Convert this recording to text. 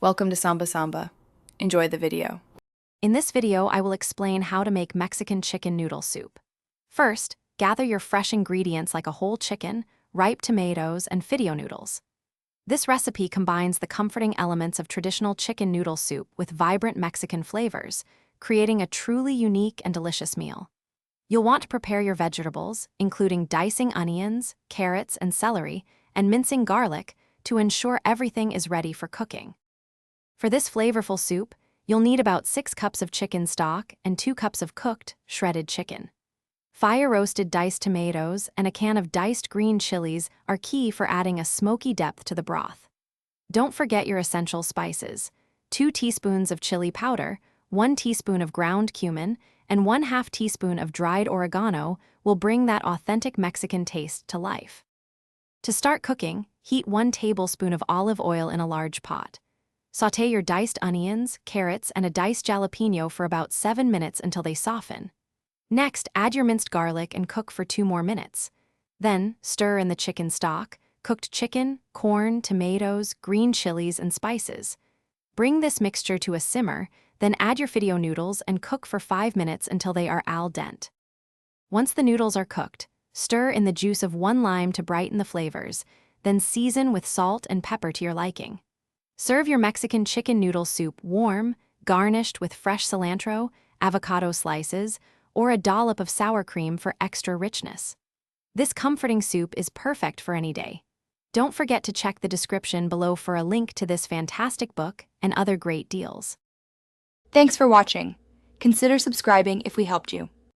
Welcome to Samba Samba. Enjoy the video. In this video, I will explain how to make Mexican chicken noodle soup. First, gather your fresh ingredients like a whole chicken, ripe tomatoes, and fidio noodles. This recipe combines the comforting elements of traditional chicken noodle soup with vibrant Mexican flavors, creating a truly unique and delicious meal. You'll want to prepare your vegetables, including dicing onions, carrots, and celery, and mincing garlic to ensure everything is ready for cooking. For this flavorful soup, you'll need about 6 cups of chicken stock and 2 cups of cooked, shredded chicken. Fire-roasted diced tomatoes and a can of diced green chilies are key for adding a smoky depth to the broth. Don't forget your essential spices: 2 teaspoons of chili powder, 1 teaspoon of ground cumin, and 1/2 teaspoon of dried oregano will bring that authentic Mexican taste to life. To start cooking, heat 1 tablespoon of olive oil in a large pot. Sauté your diced onions, carrots, and a diced jalapeno for about 7 minutes until they soften. Next, add your minced garlic and cook for 2 more minutes. Then, stir in the chicken stock, cooked chicken, corn, tomatoes, green chilies, and spices. Bring this mixture to a simmer, then add your fidio noodles and cook for 5 minutes until they are al dente. Once the noodles are cooked, stir in the juice of 1 lime to brighten the flavors, then season with salt and pepper to your liking. Serve your Mexican chicken noodle soup warm, garnished with fresh cilantro, avocado slices, or a dollop of sour cream for extra richness. This comforting soup is perfect for any day. Don't forget to check the description below for a link to this fantastic book and other great deals. Thanks for watching. Consider subscribing if we helped you.